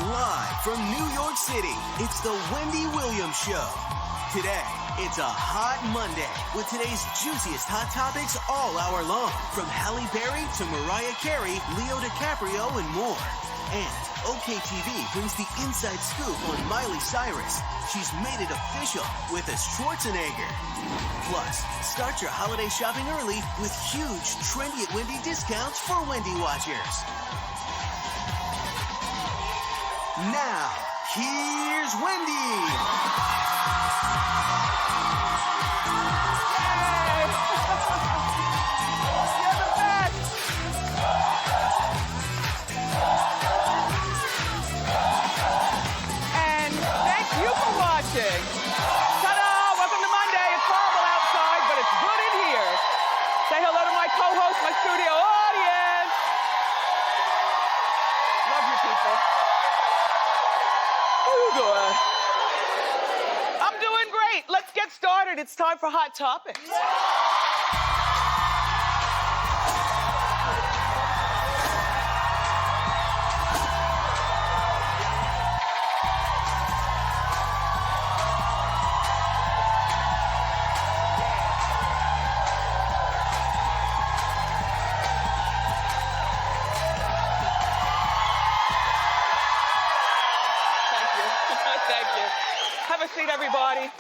Live from New York City, it's the Wendy Williams Show. Today, it's a hot Monday with today's juiciest hot topics all hour long. From Halle Berry to Mariah Carey, Leo DiCaprio, and more. And OKTV brings the inside scoop on Miley Cyrus. She's made it official with a Schwarzenegger. Plus, start your holiday shopping early with huge Trendy Wendy discounts for Wendy watchers. Now, here's Wendy. Ta-da! Welcome to Monday. It's horrible outside, but it's good in here. Say hello to my co-host, my studio audience. Love you people. Ooh, good. I'm doing great. Let's get started. It's time for Hot Topics. Have a seat, everybody.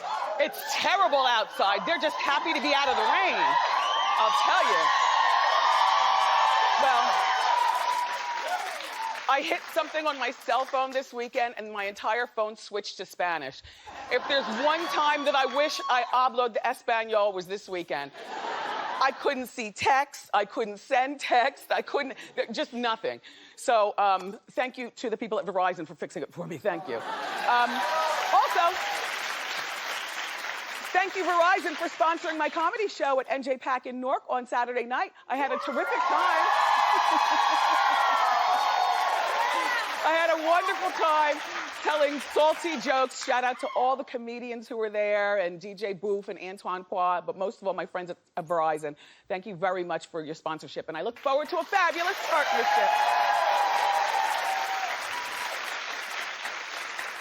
It's terrible outside. They're just happy to be out of the rain. I'll tell you. Well, I hit something on my cell phone this weekend and my entire phone switched to Spanish. If there's one time that I wish I hablo de Espanol was this weekend. I couldn't see text, I couldn't send text, just nothing. So, thank you to the people at Verizon for fixing it for me, thank you. Also, thank you, Verizon, for sponsoring my comedy show at NJ Pack in Newark on Saturday night. I had a terrific time. I had a wonderful time telling salty jokes. Shout out to all the comedians who were there, and DJ Booth and Antoine Poix, but most of all, my friends at Verizon. Thank you very much for your sponsorship, and I look forward to a fabulous partnership.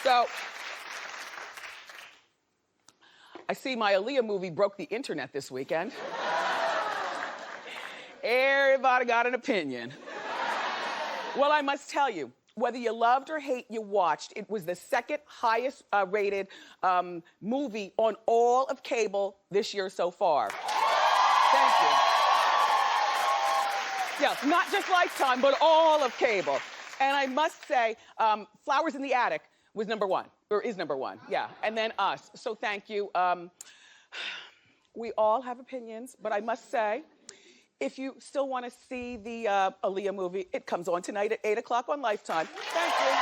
So, I see my Aaliyah movie broke the internet this weekend. Everybody got an opinion. Well, I must tell you, whether you loved or hate, you watched. It was the second highest rated movie on all of cable this year so far. Thank you. Yeah, not just Lifetime, but all of cable. And I must say, Flowers in the Attic was number one, or is number one, yeah. And then Us, so thank you. We all have opinions, but I must say, if you still want to see the Aaliyah movie, it comes on tonight at 8 o'clock on Lifetime. Thank you.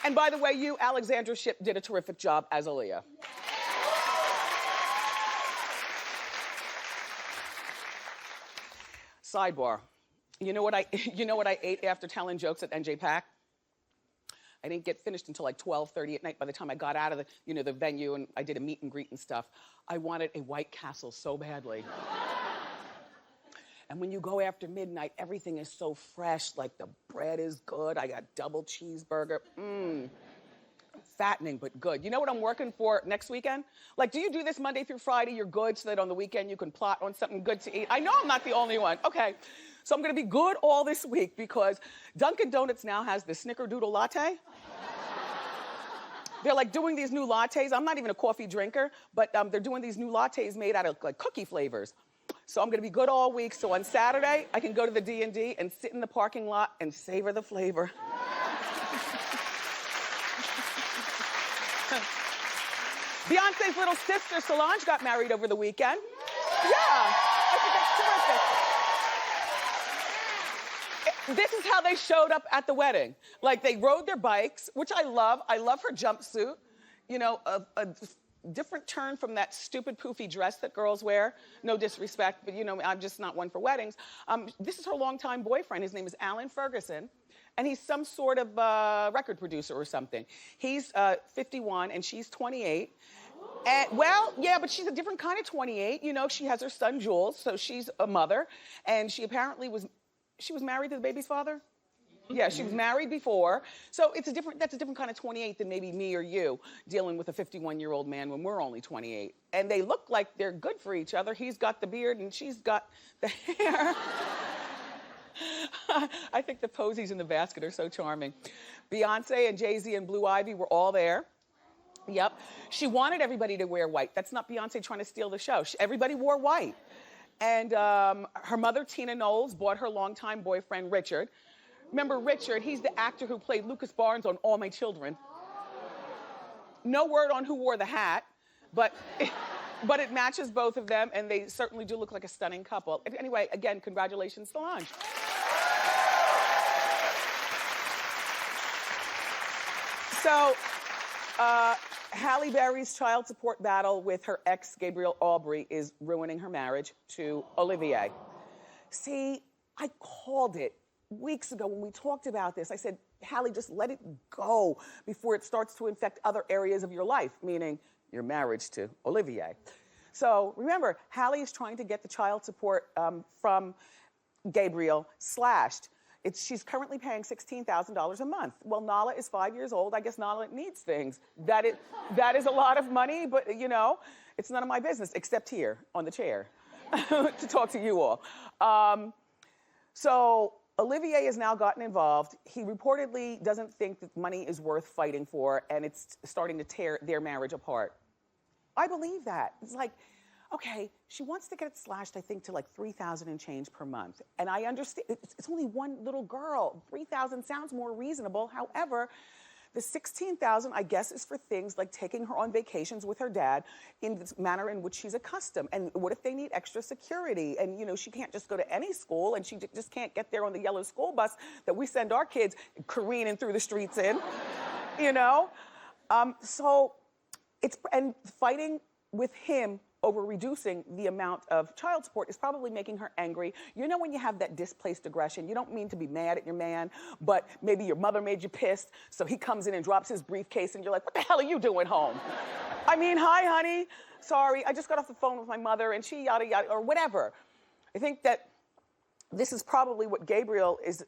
And by the way, you, Alexandria Shipp, did a terrific job as Aaliyah. Sidebar. You know what I ate after telling jokes at NJ Pack? I didn't get finished until like 12:30 at night. By the time I got out of the venue and I did a meet and greet and stuff, I wanted a White Castle so badly. And when you go after midnight, everything is so fresh. Like the bread is good. I got double cheeseburger. Fattening, but good. You know what I'm working for next weekend? Like, do you do this Monday through Friday? You're good so that on the weekend you can plot on something good to eat. I know I'm not the only one. Okay. So I'm gonna be good all this week because Dunkin' Donuts now has the Snickerdoodle latte. They're like doing these new lattes. I'm not even a coffee drinker, but they're doing these new lattes made out of like cookie flavors. So I'm gonna be good all week. So on Saturday, I can go to the D&D and sit in the parking lot and savor the flavor. Beyonce's little sister, Solange, got married over the weekend. Yeah, I think that's terrific. This is how they showed up at the wedding. Like, they rode their bikes, which I love. I love her jumpsuit. You know, a different turn from that stupid poofy dress that girls wear. No disrespect, but you know, I'm just not one for weddings. This is her longtime boyfriend. His name is Alan Ferguson. And he's some sort of record producer or something. He's 51 and she's 28. And, well, yeah, but she's a different kind of 28. You know, she has her son Jules, so she's a mother. And she apparently was she was married to the baby's father? Yeah, she was married before. So that's a different kind of 28 than maybe me or you dealing with a 51-year-old man when we're only 28. And they look like they're good for each other. He's got the beard and she's got the hair. I think the posies in the basket are so charming. Beyonce and Jay-Z and Blue Ivy were all there. Yep. She wanted everybody to wear white. That's not Beyonce trying to steal the show. Everybody wore white. And her mother, Tina Knowles, bought her longtime boyfriend, Richard. Remember Richard? He's the actor who played Lucas Barnes on All My Children. No word on who wore the hat, but it matches both of them, and they certainly do look like a stunning couple. Anyway, again, congratulations, Solange. So, Halle Berry's child support battle with her ex, Gabriel Aubry, is ruining her marriage to Olivier. See, I called it weeks ago when we talked about this. I said, Halle, just let it go before it starts to infect other areas of your life, meaning your marriage to Olivier. So remember, Halle is trying to get the child support from Gabriel slashed. She's currently paying $16,000 a month. Well, Nala is 5 years old. I guess Nala needs things. That is a lot of money, but you know, it's none of my business except here on the chair to talk to you all. So Olivier has now gotten involved. He reportedly doesn't think that money is worth fighting for, and it's starting to tear their marriage apart. I believe that. It's like, okay, she wants to get it slashed, I think, to like $3,000 and change per month. And I understand, it's only one little girl. $3,000 sounds more reasonable. However, the $16,000, I guess, is for things like taking her on vacations with her dad in the manner in which she's accustomed. And what if they need extra security? And, you know, she can't just go to any school, and she just can't get there on the yellow school bus that we send our kids careening through the streets in, you know? So and fighting with him over reducing the amount of child support is probably making her angry. You know when you have that displaced aggression, you don't mean to be mad at your man, but maybe your mother made you pissed, so he comes in and drops his briefcase and you're like, what the hell are you doing home? I mean, hi, honey. Sorry, I just got off the phone with my mother and she yada yada, or whatever. I think that this is probably what Gabriel is,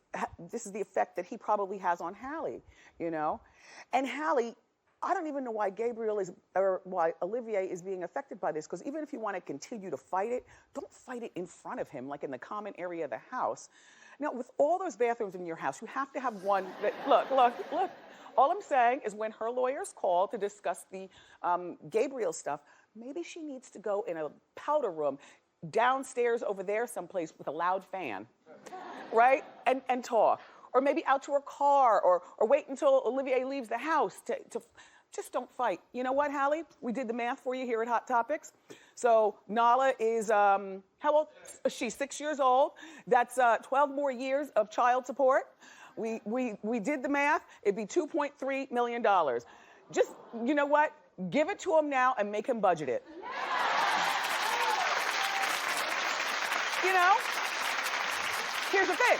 this is the effect that he probably has on Halle, you know? And Halle, I don't even know why why Olivier is being affected by this, because even if you want to continue to fight it, don't fight it in front of him, like in the common area of the house. Now, with all those bathrooms in your house, you have to have one that, look. All I'm saying is when her lawyers call to discuss the Gabriel stuff, maybe she needs to go in a powder room downstairs over there someplace with a loud fan, right? And talk. Or maybe out to her car, or wait until Olivier leaves the house to just don't fight. You know what, Halle? We did the math for you here at Hot Topics. So Nala is, how old? She's 6 years old. That's 12 more years of child support. We did the math. It'd be $2.3 million. Just, you know what? Give it to him now and make him budget it. You know? Here's the thing.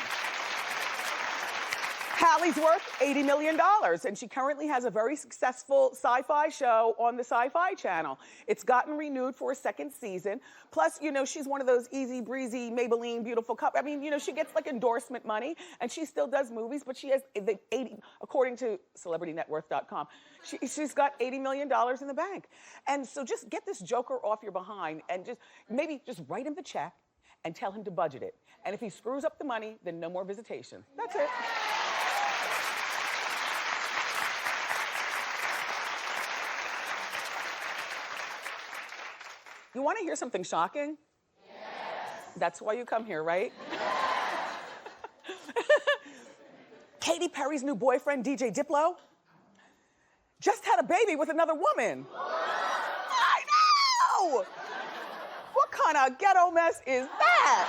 Halle's worth $80 million, and she currently has a very successful sci-fi show on the Sci-Fi Channel. It's gotten renewed for a second season. Plus, you know, she's one of those easy breezy Maybelline beautiful couple. I mean, you know, she gets like endorsement money, and she still does movies, but she has according to CelebrityNetWorth.com, she's got $80 million in the bank. And so just get this joker off your behind, and maybe just write him the check and tell him to budget it. And if he screws up the money, then no more visitation. That's it. You want to hear something shocking? Yes. That's why you come here, right? Katy Perry's new boyfriend, DJ Diplo, just had a baby with another woman. I know! What kind of ghetto mess is that?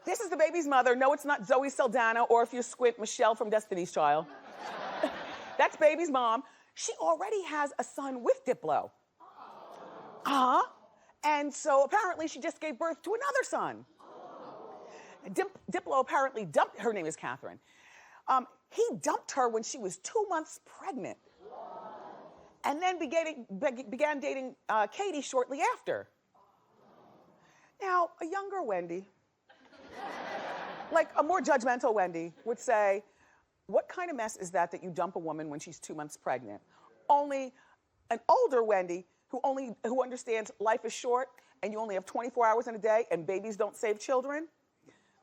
This is the baby's mother. No, it's not Zoe Saldana, or if you squint, Michelle from Destiny's Child. That's baby's mom. She already has a son with Diplo. And so apparently she just gave birth to another son. Diplo apparently dumped, her name is Catherine. He dumped her when she was 2 months pregnant. And then began dating Katy shortly after. Now, a younger Wendy Like a more judgmental Wendy would say, what kind of mess is that you dump a woman when she's 2 months pregnant? Only an older Wendy who understands life is short and you only have 24 hours in a day and babies don't save children,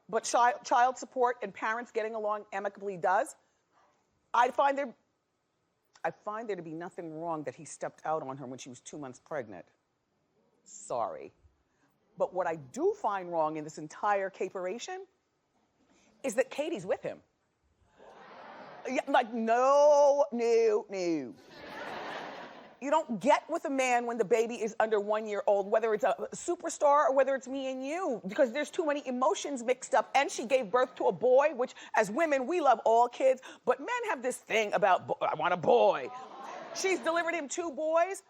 but child support and parents getting along amicably does. I find there to be nothing wrong that he stepped out on her when she was 2 months pregnant. Sorry. But what I do find wrong in this entire caperation is that Katy's with him. Yeah, like, no. You don't get with a man when the baby is under 1 year old, whether it's a superstar or whether it's me and you, because there's too many emotions mixed up. And she gave birth to a boy, which as women, we love all kids, but men have this thing about, I want a boy. She's delivered him 2 boys,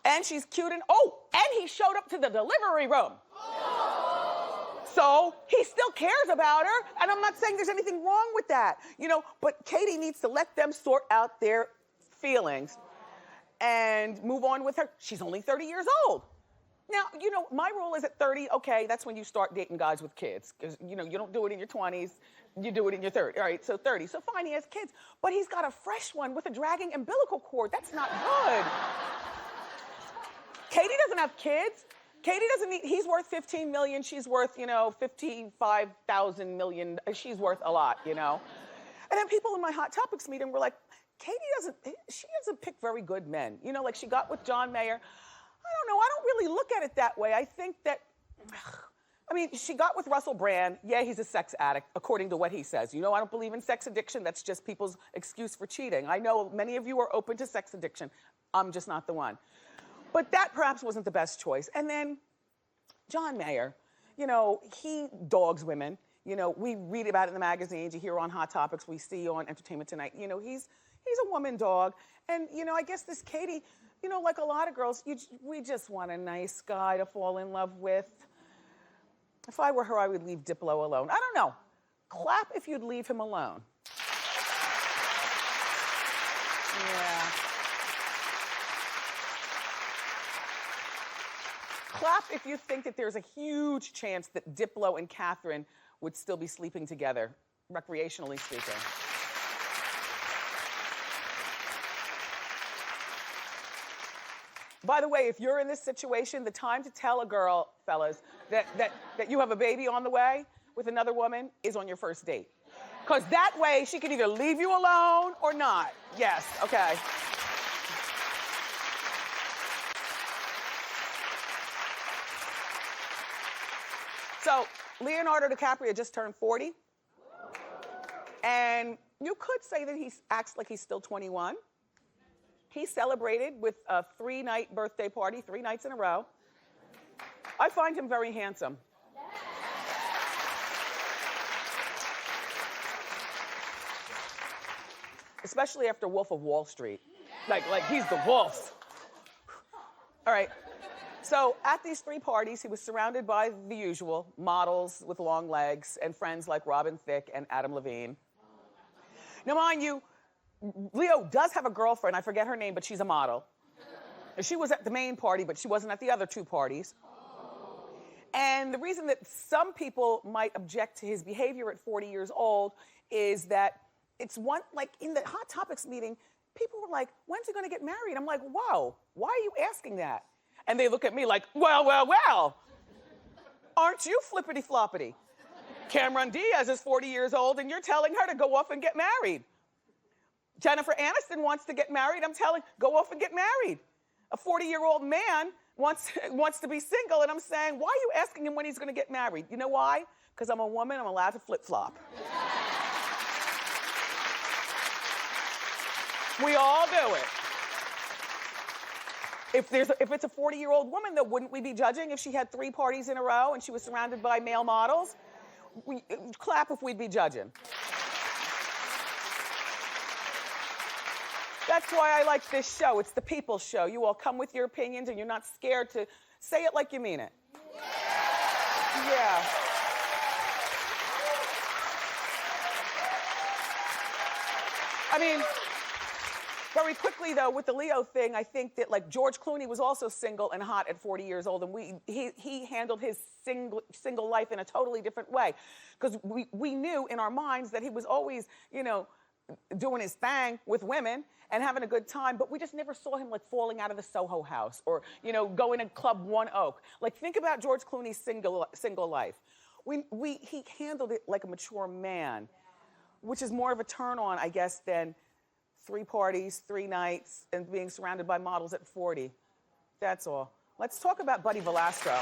and she's cute, and he showed up to the delivery room. So he still cares about her, and I'm not saying there's anything wrong with that, but Katy needs to let them sort out their feelings and move on with her. She's only 30 years old. Now, my rule is at 30, okay, that's when you start dating guys with kids, because, you don't do it in your 20s, you do it in your 30s. All right, so 30. So fine, he has kids, but he's got a fresh one with a dragging umbilical cord. That's not good. Katy doesn't have kids. Katy doesn't need, he's worth 15 million, she's worth, 55,000 million, she's worth a lot, And then people in my Hot Topics meeting were like, Katy doesn't pick very good men. Like she got with John Mayer. I don't know, I don't really look at it that way. I think that, she got with Russell Brand. Yeah, he's a sex addict, according to what he says. I don't believe in sex addiction. That's just people's excuse for cheating. I know many of you are open to sex addiction. I'm just not the one. But that perhaps wasn't the best choice. And then John Mayer, he dogs women. We read about it in the magazines, you hear on Hot Topics, we see on Entertainment Tonight. He's a woman dog. And, I guess this Katy, like a lot of girls, we just want a nice guy to fall in love with. If I were her, I would leave Diplo alone. I don't know. Clap if you'd leave him alone. Yeah. Clap if you think that there's a huge chance that Diplo and Catherine would still be sleeping together, recreationally speaking. By the way, if you're in this situation, the time to tell a girl, fellas, that you have a baby on the way with another woman is on your first date. Because that way, she can either leave you alone or not. Yes, okay. So, Leonardo DiCaprio just turned 40. And you could say that he acts like he's still 21. He celebrated with a 3-night birthday party, 3 nights in a row. I find him very handsome. Especially after Wolf of Wall Street. Like he's the wolf. All right. So at these 3 parties, he was surrounded by the usual models with long legs and friends like Robin Thicke and Adam Levine. Now, mind you, Leo does have a girlfriend. I forget her name, but she's a model. She was at the main party, but she wasn't at the other 2 parties. And the reason that some people might object to his behavior at 40 years old is that it's like in the Hot Topics meeting, people were like, when's he gonna get married? I'm like, wow, why are you asking that? And they look at me like, well, aren't you flippity floppity? Cameron Diaz is 40 years old and you're telling her to go off and get married. Jennifer Aniston wants to get married. I'm telling, go off and get married. A 40-year-old man wants to be single and I'm saying, why are you asking him when he's gonna get married? You know why? Because I'm a woman, I'm allowed to flip-flop. We all do it. If it's a 40-year-old woman, though, wouldn't we be judging if she had 3 parties in a row and she was surrounded by male models? Clap if we'd be judging. That's why I like this show. It's the people's show. You all come with your opinions and you're not scared to say it like you mean it. Yeah. Very quickly though, with the Leo thing, I think that like George Clooney was also single and hot at 40 years old, and he handled his single life in a totally different way. Because we knew in our minds that he was always, you know, doing his thing with women and having a good time, but we just never saw him like falling out of the Soho house or, you know, going to Club One Oak. Like think about George Clooney's single life. He handled it like a mature man, which is more of a turn on, I guess, than 3 parties, 3 nights, and being surrounded by models at 40. That's all. Let's talk about Buddy Valastro.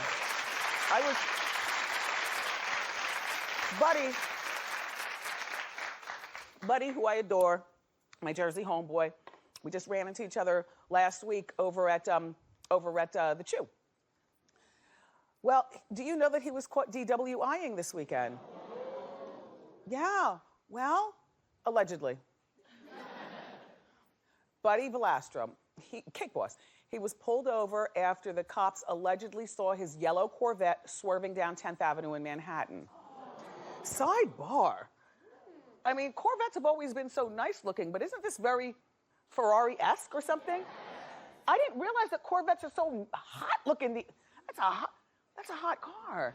Buddy, who I adore, my Jersey homeboy. We just ran into each other last week over at the Chew. Well, do you know that he was caught DWIing this weekend? Yeah, well, allegedly. Buddy Valastro, Cake Boss, he was pulled over after the cops allegedly saw his yellow Corvette swerving down 10th Avenue in Manhattan. Sidebar. I mean, Corvettes have always been so nice looking, but isn't this very Ferrari-esque or something? I didn't realize that Corvettes are so hot looking. That's a hot car.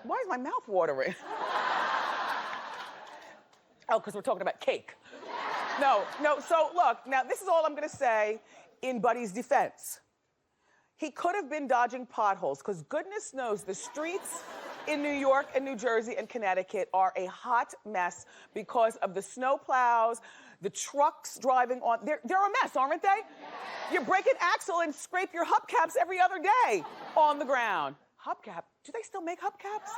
Why is my mouth watering? Oh, because we're talking about cake. No, so look, now this is all I'm gonna say in Buddy's defense. He could have been dodging potholes, because goodness knows the streets in New York and New Jersey and Connecticut are a hot mess because of the snow plows, the trucks driving on. They're a mess, aren't they? You break an axle and scrape your hubcaps every other day on the ground. Hubcap? Do they still make hubcaps?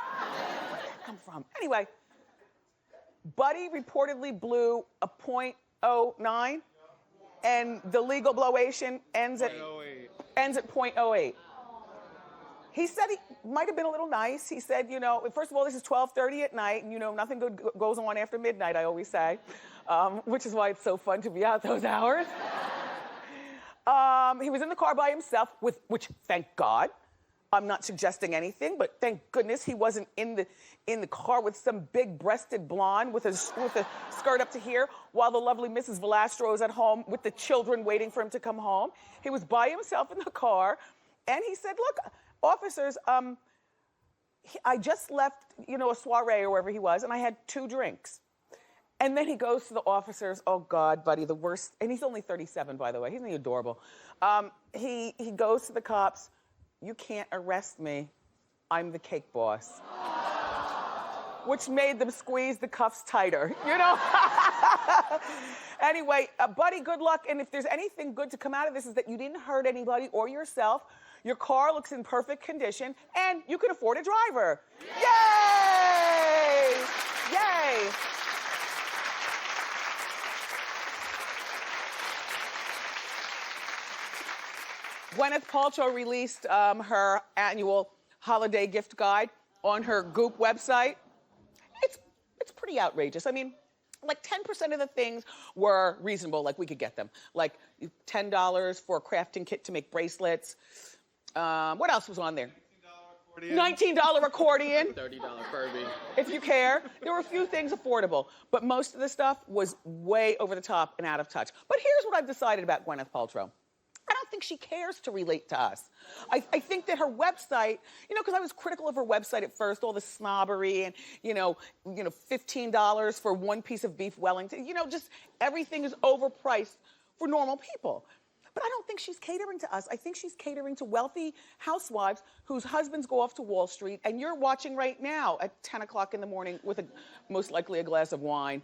Where did that come from? Anyway, Buddy reportedly blew a .09, and the legal blowation ends at .08. He said he might have been a little nice. He said, you know, first of all, this is 12:30 at night, and you know, nothing good goes on after midnight, I always say, which is why it's so fun to be out those hours. He was in the car by himself, which thank God. I'm not suggesting anything, but thank goodness he wasn't in the car with some big-breasted blonde with a skirt up to here, while the lovely Mrs. Valastro is at home with the children waiting for him to come home. He was by himself in the car, and he said, look, officers, I just left, you know, a soiree or wherever he was, and I had 2 drinks. And then he goes to the officers, oh God, Buddy, the worst, and he's only 37, by the way, isn't he adorable? He goes to the cops, you can't arrest me, I'm the cake boss. Which made them squeeze the cuffs tighter, you know? Anyway, Buddy, good luck, and if there's anything good to come out of this is that you didn't hurt anybody or yourself, your car looks in perfect condition, and you can afford a driver. Yay! Yay! Gwyneth Paltrow released her annual holiday gift guide on her Goop website. It's pretty outrageous. I mean, like 10% of the things were reasonable, like we could get them. Like $10 for a crafting kit to make bracelets. What else was on there? $19 accordion. $30 Furby. If you care. There were a few things affordable, but most of the stuff was way over the top and out of touch. But here's what I've decided about Gwyneth Paltrow. I don't think she cares to relate to us. I think that her website, you know, because I was critical of her website at first, all the snobbery and, you know, $15 for 1 piece of beef Wellington. You know, just everything is overpriced for normal people. But I don't think she's catering to us. I think she's catering to wealthy housewives whose husbands go off to Wall Street, and you're watching right now at 10 o'clock in the morning with most likely a glass of wine.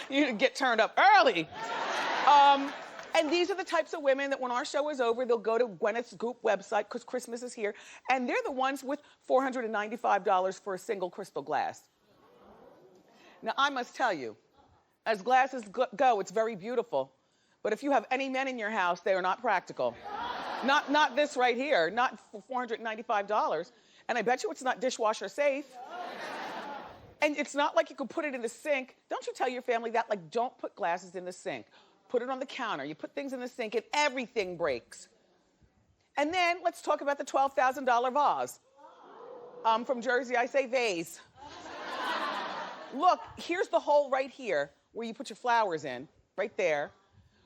You get turned up early. And these are the types of women that when our show is over, they'll go to Gwyneth's Goop website, because Christmas is here, and they're the ones with $495 for a single crystal glass. Now, I must tell you, as glasses go, it's very beautiful. But if you have any men in your house, they are not practical. Not this right here, not for $495. And I bet you it's not dishwasher safe. And it's not like you can put it in the sink. Don't you tell your family that? Like, don't put glasses in the sink. Put it on the counter. You put things in the sink and everything breaks. And then let's talk about the $12,000 vase. From Jersey, I say vase. Look, here's the hole right here where you put your flowers in. right there.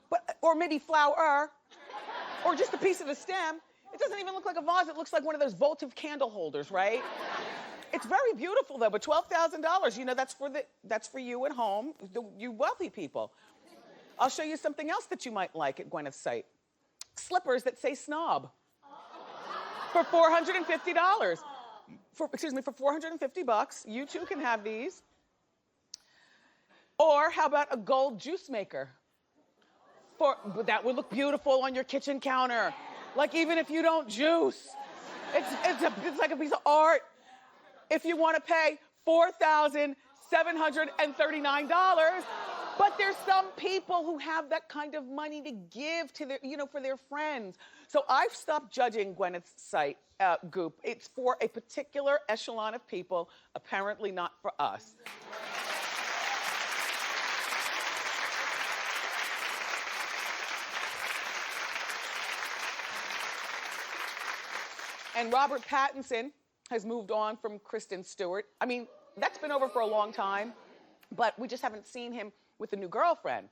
But, or maybe flower, or just a piece of the stem. It doesn't even look like a vase. It looks like one of those votive candle holders, right? It's very beautiful though, but $12,000, you know, that's for you at home, you wealthy people. I'll show you something else that you might like at Gwyneth's site. Slippers that say snob. For $450. For $450, you too can have these. Or how about a gold juice maker? That would look beautiful on your kitchen counter. Like even if you don't juice, it's like a piece of art. If you want to pay $4,739, but there's some people who have that kind of money to give to their, you know, for their friends. So I've stopped judging Gwyneth's site, Goop. It's for a particular echelon of people, apparently not for us. And Robert Pattinson has moved on from Kristen Stewart. I mean, that's been over for a long time, but we just haven't seen him with a new girlfriend.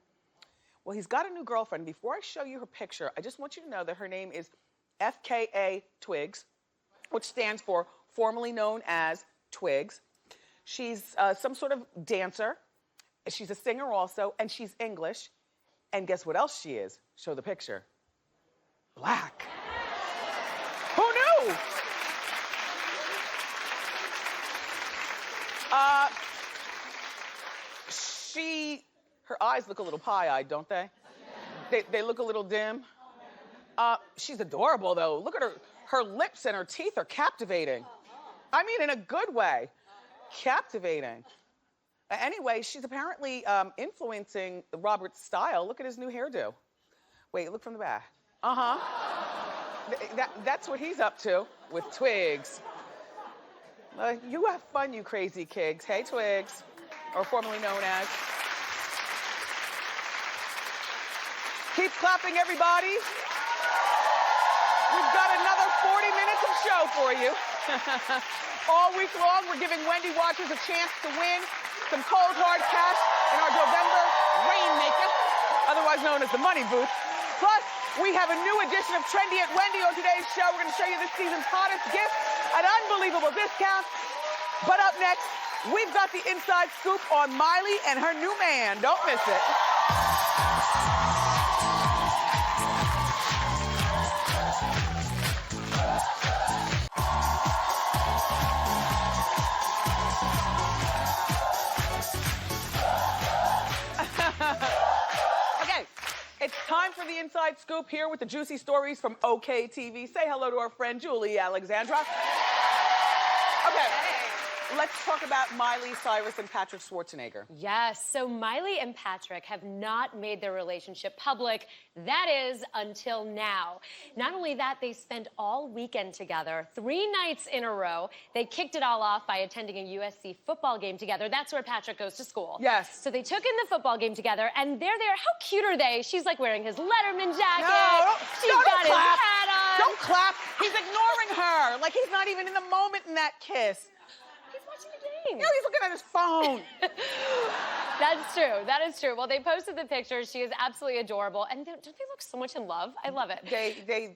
Well, he's got a new girlfriend. Before I show you her picture, I just want you to know that her name is FKA Twigs, which stands for formerly known as Twigs. She's some sort of dancer. She's a singer also, and she's English. And guess what else she is? Show the picture. Black. Who knew? Her eyes look a little pie-eyed, don't they? They look a little dim. She's adorable though. Look at her lips and her teeth are captivating. I mean, in a good way. Captivating. Anyway, she's apparently influencing Robert's style. Look at his new hairdo. Wait, look from the back. Uh-huh. That's what he's up to with Twigs. You have fun, you crazy kids. Hey, Twigs, or formerly known as. Keep clapping, everybody. We've got another 40 minutes of show for you. All week long, we're giving Wendy watchers a chance to win some cold, hard cash in our November Rainmaker, otherwise known as the Money Booth. Plus, we have a new edition of Trendy at Wendy on today's show. We're going to show you this season's hottest gift at unbelievable discounts. But up next, we've got the inside scoop on Miley and her new man. Don't miss it. Okay, it's time for the inside scoop here with the juicy stories from OK TV. Say hello to our friend Julie Alexandria. Okay. Let's talk about Miley Cyrus and Patrick Schwarzenegger. Yes, so Miley and Patrick have not made their relationship public. That is, until now. Not only that, they spent all weekend together, 3 nights in a row. They kicked it all off by attending a USC football game together. That's where Patrick goes to school. Yes. So they took in the football game together, and they're there. How cute are they? She's like wearing his Letterman jacket. No, She's got his hat on. Don't clap. He's ignoring her. Like he's not even in the moment in that kiss. He's watching the game. No, he's looking at his phone. That's true. That is true. Well, they posted the pictures. She is absolutely adorable. And don't they look so much in love? I love it.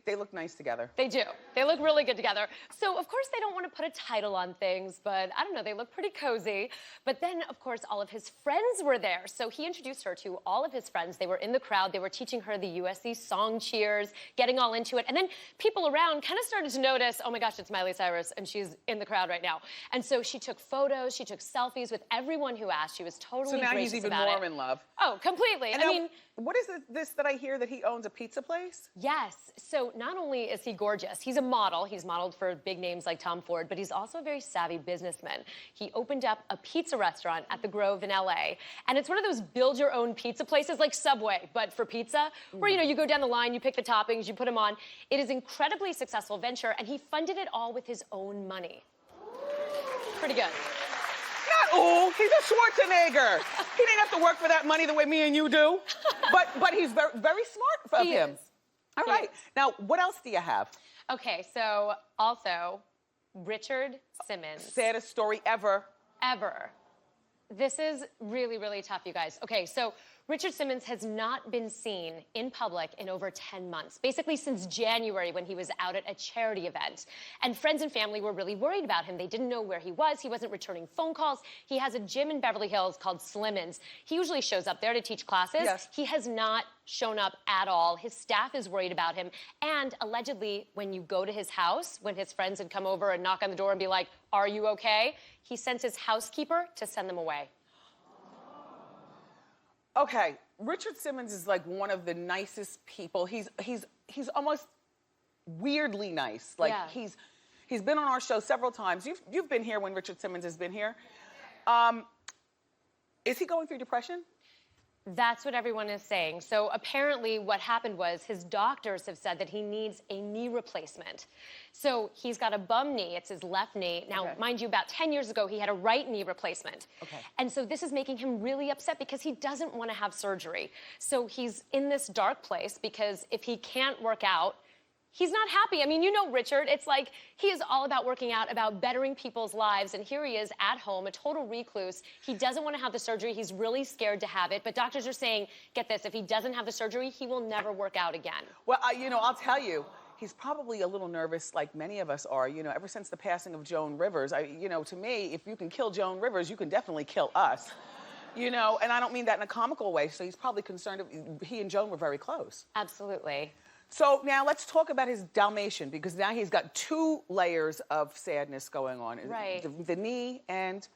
They look nice together. They do. They look really good together. So, of course, they don't want to put a title on things, but I don't know, they look pretty cozy. But then, of course, all of his friends were there. So he introduced her to all of his friends. They were in the crowd. They were teaching her the USC song cheers, getting all into it. And then people around kind of started to notice, oh my gosh, it's Miley Cyrus, and she's in the crowd right now. And so she took photos, she took selfies with everyone who asked. She was totally gracious about it. So now he's even more in love. Oh, completely. And I now, mean, what is this that I hear that he owns a pizza place? Yes. So not only is he gorgeous, he's a model. He's modeled for big names like Tom Ford, but he's also a very savvy businessman. He opened up a pizza restaurant at the Grove in LA. And it's one of those build your own pizza places like Subway, but for pizza, where, you know, you go down the line, you pick the toppings, you put them on. It is an incredibly successful venture, and he funded it all with his own money. Pretty good. Ooh, he's a Schwarzenegger. He didn't have to work for that money the way me and you do. But he's very, very smart of him. All right. Now, what else do you have? Okay, so also, Richard Simmons. Saddest story ever. Ever. This is really, really tough, you guys. Okay, so Richard Simmons has not been seen in public in over 10 months, basically since January when he was out at a charity event. And friends and family were really worried about him. They didn't know where he was. He wasn't returning phone calls. He has a gym in Beverly Hills called Slimmins. He usually shows up there to teach classes. Yes. He has not shown up at all. His staff is worried about him. And allegedly, when you go to his house, when his friends would come over and knock on the door and be like, "Are you okay?" he sends his housekeeper to send them away. Okay, Richard Simmons is like one of the nicest people. He's almost weirdly nice. Like Yeah. he's been on our show several times. You've been here when Richard Simmons has been here. Is he going through depression? That's what everyone is saying. So apparently what happened was his doctors have said that he needs a knee replacement. So he's got a bum knee, it's his left knee. Now, Okay. mind you, about 10 years ago, he had a right knee replacement. Okay. And so this is making him really upset because he doesn't want to have surgery. So he's in this dark place because if he can't work out, he's not happy. I mean, you know Richard, it's like he is all about working out, about bettering people's lives, and here he is at home, a total recluse. He doesn't want to have the surgery. He's really scared to have it, but doctors are saying, get this, if he doesn't have the surgery, he will never work out again. Well, I'll tell you, he's probably a little nervous like many of us are, ever since the passing of Joan Rivers. To me, if you can kill Joan Rivers, you can definitely kill us. And I don't mean that in a comical way, so he's probably concerned. He and Joan were very close. Absolutely. So now let's talk about his Dalmatian, because now he's got 2 layers of sadness going on. Right. The knee, and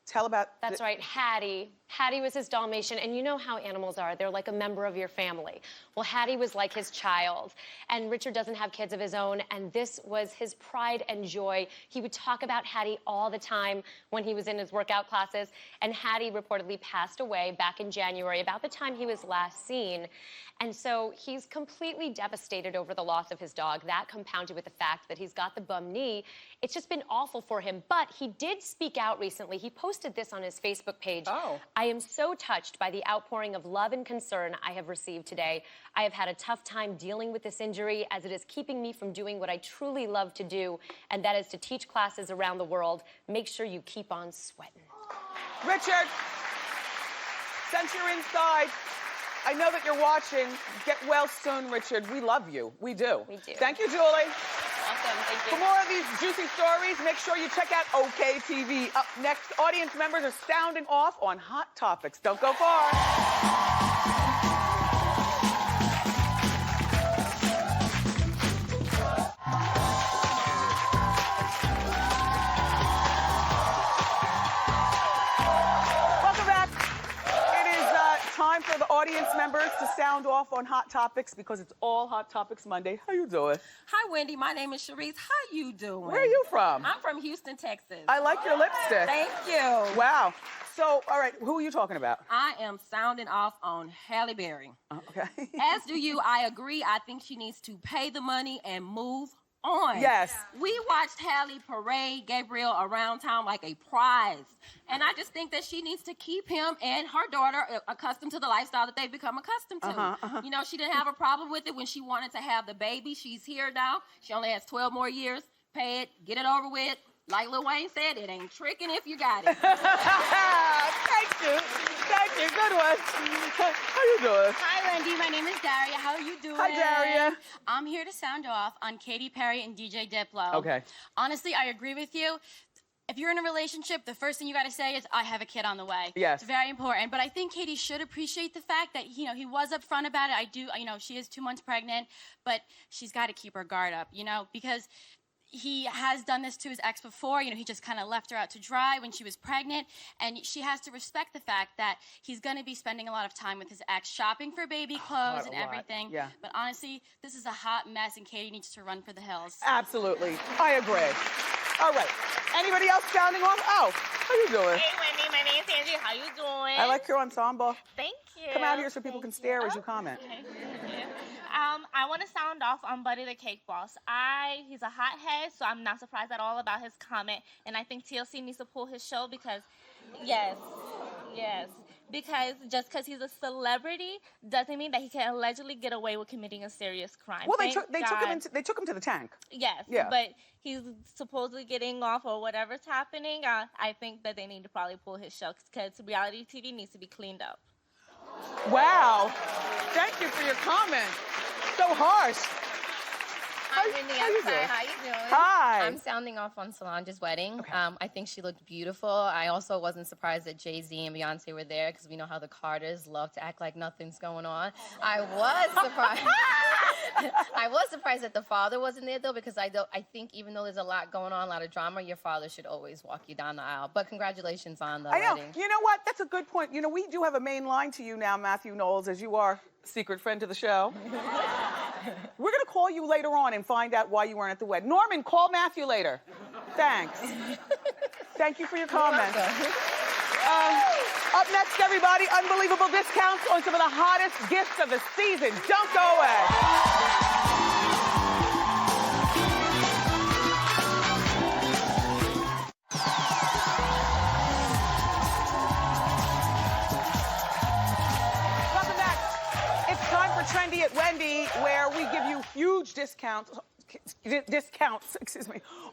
tell about... That's right, Hattie. Hattie was his Dalmatian, and you know how animals are. They're like a member of your family. Well, Hattie was like his child, and Richard doesn't have kids of his own, and this was his pride and joy. He would talk about Hattie all the time when he was in his workout classes, and Hattie reportedly passed away back in January, about the time he was last seen. And so he's completely devastated over the loss of his dog. That compounded with the fact that he's got the bum knee. It's just been awful for him. But he did speak out recently. He posted this on his Facebook page. Oh. I am so touched by the outpouring of love and concern I have received today. I have had a tough time dealing with this injury as it is keeping me from doing what I truly love to do, and that is to teach classes around the world. Make sure you keep on sweating. Richard, since you're inside, I know that you're watching. Get well soon, Richard. We love you. We do. We do. Thank you, Julie. Awesome, thank you. For more of these juicy stories, make sure you check out OK TV. Up next, audience members are sounding off on Hot Topics. Don't go far. Welcome back. It is time for the audience members to sound off on Hot Topics, because it's all Hot Topics Monday. How you doing? Hi, Wendy. My name is Sharice. How you doing? Where are you from? I'm from Houston, Texas. I like your lipstick. Thank you. Wow. So, all right, who are you talking about? I am sounding off on Halle Berry. Okay. As do you. I agree. I think she needs to pay the money and move on. Yes. We watched Halle parade Gabriel around town like a prize. And I just think that she needs to keep him and her daughter accustomed to the lifestyle that they've become accustomed to. You know, she didn't have a problem with it when she wanted to have the baby. She's here now. She only has 12 more years. Pay it, get it over with. Like Lil Wayne said, it ain't tricking if you got it. Thank you. Thank you. Good one. How you doing? Hi, Wendy. My name is Daria. How are you doing? Hi, Daria. I'm here to sound off on Katy Perry and DJ Diplo. Okay. Honestly, I agree with you. If you're in a relationship, the first thing you got to say is, I have a kid on the way. Yes. It's very important. But I think Katy should appreciate the fact that, he was upfront about it. She is 2 months pregnant, but she's got to keep her guard up, because he has done this to his ex before. He just kind of left her out to dry when she was pregnant. And she has to respect the fact that he's going to be spending a lot of time with his ex, shopping for baby clothes and everything. Yeah. But honestly, this is a hot mess, and Katy needs to run for the hills. Absolutely. I agree. All right. Anybody else sounding off? Oh, how you doing? Hey, Wendy. My name's Angie. How you doing? I like your ensemble. Thank you. Come out here so people can stare as you comment. Okay. Thank you. I want to sound off on Buddy the Cake Boss. He's a hothead, so I'm not surprised at all about his comment. And I think TLC needs to pull his show because, yes. Because just because he's a celebrity doesn't mean that he can allegedly get away with committing a serious crime. Well, they took him to the tank. Yes, yeah. But he's supposedly getting off or whatever's happening. I think that they need to probably pull his show because reality TV needs to be cleaned up. Wow. Thank you for your comment. So harsh. Hi, Wendy. how you I'm sorry. doing? How you doing? Hi. I'm sounding off on Solange's wedding. I think she looked beautiful. I also wasn't surprised that Jay-Z and Beyonce were there because we know how the Carters love to act like nothing's going on. I was surprised. I was surprised that the father wasn't there though, because I think even though there's a lot going on, a lot of drama, your father should always walk you down the aisle. But congratulations on the I know. wedding. You know what? That's a good point. You know, we do have a main line to you now, Matthew Knowles, as you are a secret friend to the show. We're going to call you later on and find out why you weren't at the wedding. Norman, call Matthew later. Thanks. Thank you for your comments. Up next, everybody, unbelievable discounts on some of the hottest gifts of the season. Don't go away. Welcome back. It's time for Trendy at Wendy, where we give you huge discounts,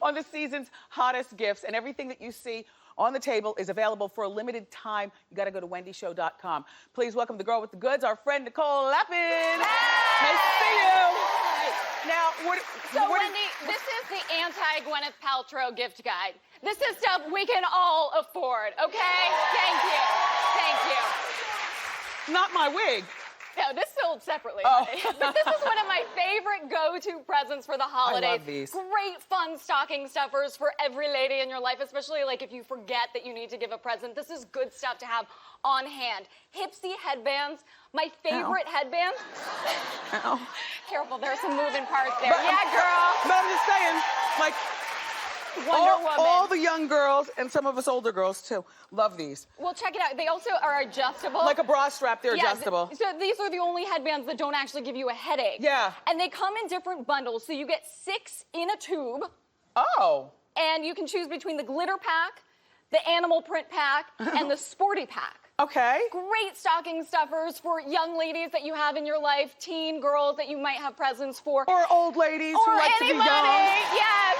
on the season's hottest gifts, and everything that you see on the table is available for a limited time. You gotta go to wendyshow.com. Please welcome the girl with the goods, our friend Nicole Lappin. Nice to see you. Now, Wendy, this is the anti-Gwyneth Paltrow gift guide. This is stuff we can all afford, okay? Thank you. Thank you. Not my wig. No, this sold separately. Oh. Honey. But this is one of my favorite go-to presents for the holidays. I love these. Great fun stocking stuffers for every lady in your life, especially like if you forget that you need to give a present. This is good stuff to have on hand. Hipsy headbands, my favorite headbands. Ow. Careful, there's some moving parts there. But- Yeah, girl. But I'm just saying, like, Wonder Woman. all the young girls and some of us older girls too love these. Well, check it out. They also are adjustable. Like a bra strap, they're Yeah, adjustable. So these are the only headbands that don't actually give you a headache. Yeah. And they come in different bundles. So you get 6 in a tube. Oh. And you can choose between the glitter pack, the animal print pack, and the sporty pack. Okay. Great stocking stuffers for young ladies that you have in your life, teen girls that you might have presents for. Or old ladies who Or like to be anybody. young. Yes.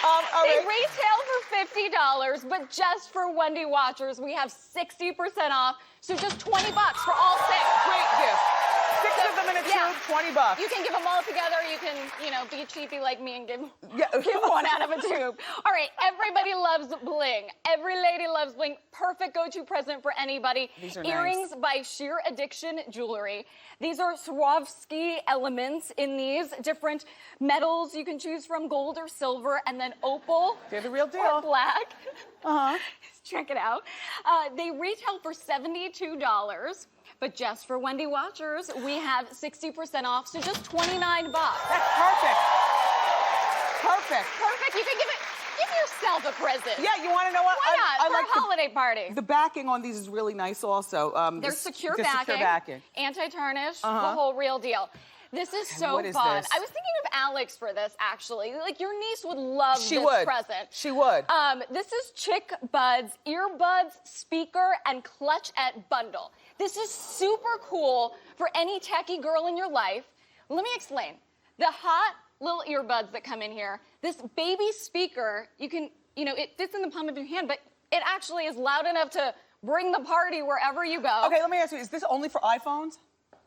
All They right. retail for $50, but just for Wendy watchers, we have 60% off. So just $20 for all 6. Great gift. 6 of them in a Yeah. tube, $20. You can give them all together. You can, be cheapy like me and give Yeah. one out of a tube. All right, everybody loves bling. Every lady loves bling. Perfect go-to present for anybody. These are Earrings nice. by Sheer Addiction Jewelry. These are Swarovski elements in these different metals you can choose from, gold or silver, and then opal. They're the real Or deal. black. Uh-huh. Check it out. They retail for $72. But just for Wendy watchers, we have 60% off, so just $29. That's perfect. Perfect. Perfect. You can give yourself a present. Yeah, you want to know what? Why not? I For like a holiday party. the backing on these is really nice also. They're secure the backing, secure backing. anti-tarnish, the Uh-huh. whole real deal. This is so what is fun. this? I was thinking of Alex for this, actually. Like, your niece would love She this would. present. She would. This is Chick Buds, earbuds, speaker, and clutchette bundle. This is super cool for any techie girl in your life. Let me explain. The hot little earbuds that come in here, this baby speaker, you can, it fits in the palm of your hand, but it actually is loud enough to bring the party wherever you go. Okay, let me ask you, is this only for iPhones?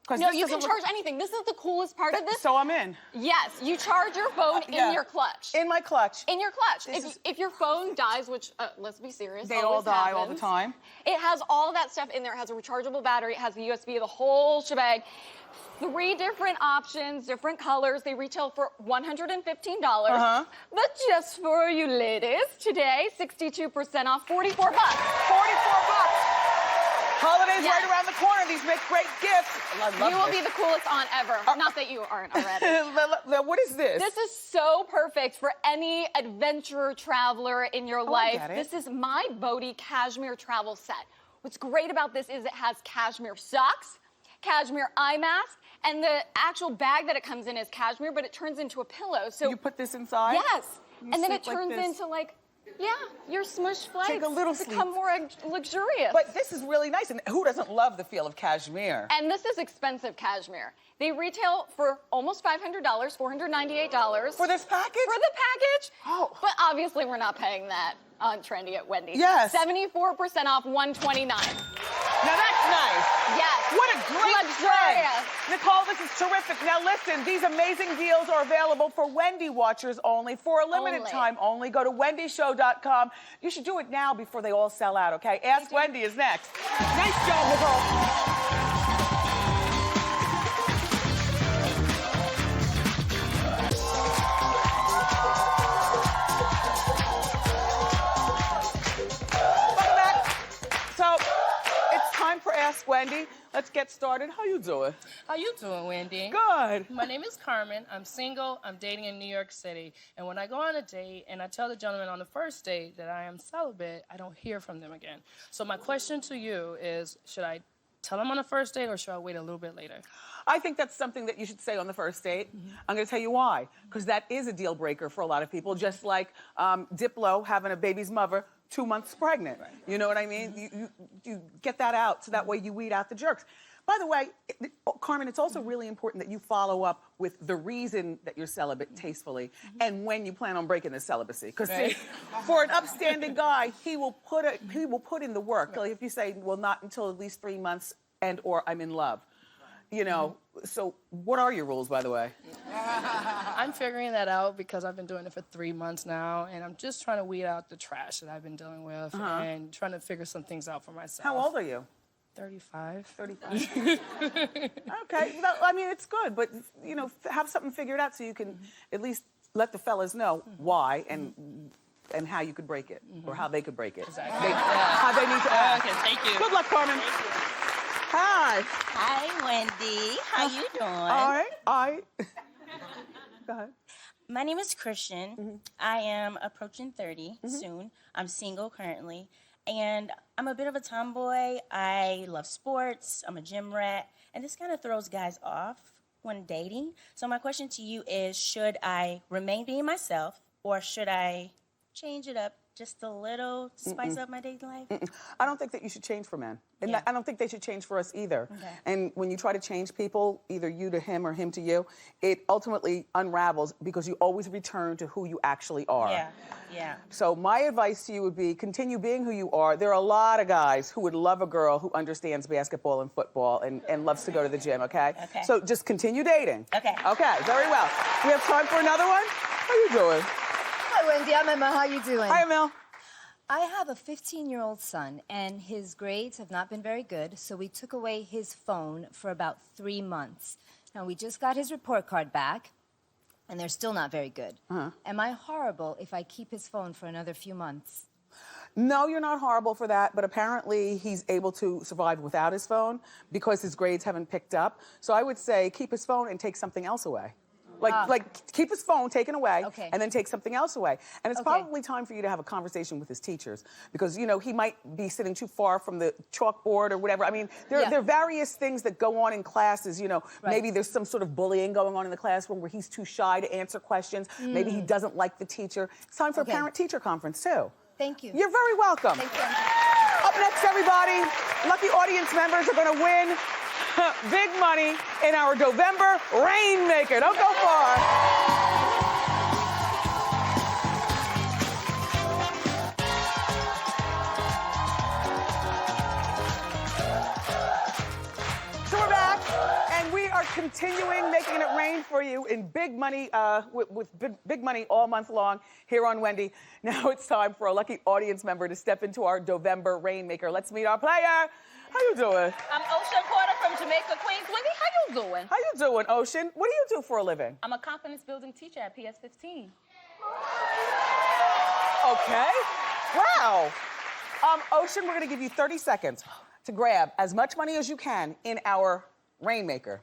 'Cause No, this you can doesn't charge look- anything. This is the coolest part of this. So I'm in. Yes, you charge your phone Yeah. in your clutch. In my clutch. In your clutch. This is- If your phone dies, which, let's be serious, They all always die all the happens, time. It has all that stuff in there. It has a rechargeable battery. It has the USB, the whole shebang. 3 different options, different colors. They retail for $115. Uh-huh. But just for you ladies, today, 62% off, $44. $44. Holidays Yes. right around the corner. These make great gifts. I love You will this. be the coolest aunt ever. Not that you aren't already. What is this? This is so perfect for any adventurer traveler in your life. get it. This is my Bodhi cashmere travel set. What's great about this is it has cashmere socks, cashmere eye mask, and the actual bag that it comes in is cashmere, but it turns into a pillow. So You put this inside? yes, You and then it sleep like turns this. into your smush flights Take a little become sleep. more luxurious. But this is really nice, and who doesn't love the feel of cashmere? And this is expensive cashmere. They retail for almost $500, $498. For this package? For the package. Oh. But obviously we're not paying that on Trendy at Wendy's. Yes. 74% off, $129. Now that's nice. Yes. What a great Luxurious. trend. Nicole, this is terrific. Now listen, these amazing deals are available for Wendy watchers only, for a limited time only. Go to wendyshow.com. You should do it now before they all sell out, okay? Ask Wendy is next. Nice job, Nicole. Time for Ask Wendy. Let's get started. How you doing? How you doing, Wendy? Good. My name is Carmen. I'm single. I'm dating in New York City. And when I go on a date and I tell the gentleman on the first date that I am celibate, I don't hear from them again. So my question to you is, should I tell them on the first date or should I wait a little bit later? I think that's something that you should say on the first date. I'm going to tell you why. Because that is a deal breaker for a lot of people, just like Diplo having a baby's mother 2 months pregnant. Right. You know what I mean? You get that out so that way you weed out the jerks. By the way, Carmen, it's also really important that you follow up with the reason that you're celibate tastefully and when you plan on breaking the celibacy. Because for an upstanding guy, he will put in the work. Like if you say, well, not until at least 3 months and or I'm in love. You know, so what are your rules, by the way? I'm figuring that out because I've been doing it for 3 months now, and I'm just trying to weed out the trash that I've been dealing with and trying to figure some things out for myself. How old are you? 35. 35. Okay, well, I mean, it's good, but, you know, have something figured out so you can at least let the fellas know why and how you could break it or how they could break it. Exactly. How they need to act. Okay, thank you. Good luck, Carmen. Hi. Hi, Wendy. How you doing? All right. Go ahead. My name is Christian. I am approaching 30 soon. I'm single currently. And I'm a bit of a tomboy. I love sports. I'm a gym rat. And this kind of throws guys off when dating. So my question to you is, should I remain being myself or should I change it up just a little to spice up my dating life? I don't think that you should change for men. And I don't think they should change for us either. Okay. And when you try to change people, either you to him or him to you, it ultimately unravels because you always return to who you actually are. Yeah. So my advice to you would be continue being who you are. There are a lot of guys who would love a girl who understands basketball and football and loves to go to the gym, okay? So just continue dating. Okay. Okay, very well. We have time for another one? How you doing? Hi, Wendy. I'm Emma. How you doing? Hi, Emil. I have a 15-year-old son, and his grades have not been very good, so we took away his phone for about 3 months. Now, we just got his report card back, and they're still not very good. Am I horrible if I keep his phone for another few months? No, you're not horrible for that, but apparently he's able to survive without his phone because his grades haven't picked up. So I would say keep his phone and take something else away. Like keep his phone taken away and then take something else away. And it's probably time for you to have a conversation with his teachers because, you know, he might be sitting too far from the chalkboard or whatever. I mean, there are various things that go on in classes, you know. Maybe there's some sort of bullying going on in the classroom where he's too shy to answer questions. Maybe he doesn't like the teacher. It's time for a parent-teacher conference, too. Thank you. You're very welcome. Thank you. Up next, everybody, lucky audience members are going to win big money in our November Rainmaker. Don't go far. So we're back, and we are continuing making it rain for you in big money, with big money all month long here on Wendy. Now it's time for a lucky audience member to step into our November Rainmaker. Let's meet our player. How you doing? I'm Ocean Porter from Jamaica, Queens. Wendy, how you doing? How you doing, Ocean? What do you do for a living? I'm a confidence building teacher at PS15. Okay. Wow. Ocean, we're gonna give you 30 seconds to grab as much money as you can in our Rainmaker.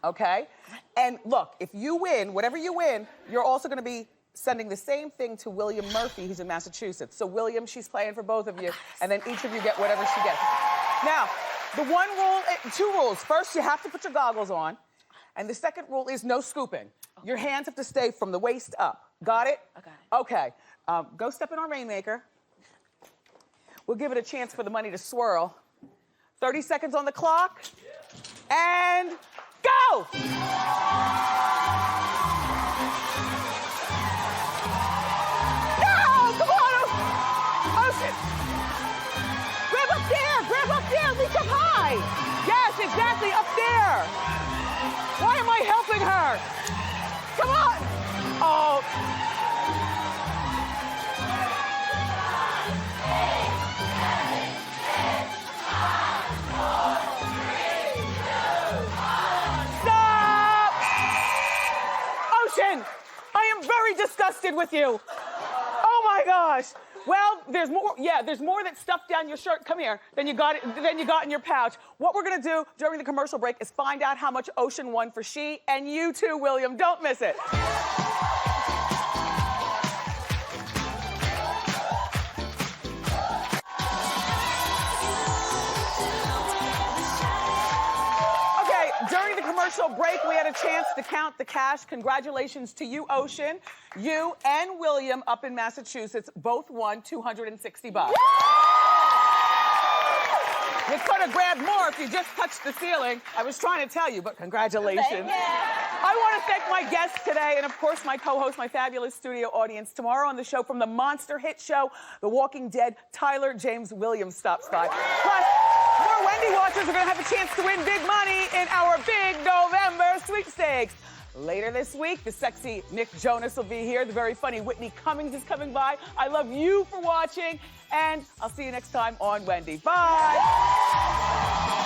Okay? And look, if you win, whatever you win, you're also gonna be sending the same thing to William Murphy, who's in Massachusetts. So William, she's playing for both of you, and then each of you get whatever she gets. Now, the one rule, 2 rules. First, you have to put your goggles on. And the second rule is no scooping. Your hands have to stay from the waist up. Got it? I got it. Okay. Go step in our Rainmaker. We'll give it a chance for the money to swirl. 30 seconds on the clock. And go! No! Come on! Ocean! Grab up there! Reach up high! with you? Oh my gosh. Well, there's more. Yeah, there's more that's stuffed down your shirt. Come here. Than you got in your pouch. What we're gonna do during the commercial break is find out how much Ocean won for she and you too, William. Don't miss it. During the commercial break, we had a chance to count the cash. Congratulations to you, Ocean. You and William up in Massachusetts both won $260. You could have grabbed more if you just touched the ceiling. I was trying to tell you, but congratulations. I want to thank my guests today and, of course, my co-host, my fabulous studio audience. Tomorrow on the show from the monster hit show, The Walking Dead, Tyler James Williams stops by. Plus, more Wendy watchers are going to have a chance to win big money in our big November sweepstakes. Later this week, the sexy Nick Jonas will be here. The very funny Whitney Cummings is coming by. I love you for watching, and I'll see you next time on Wendy. Bye.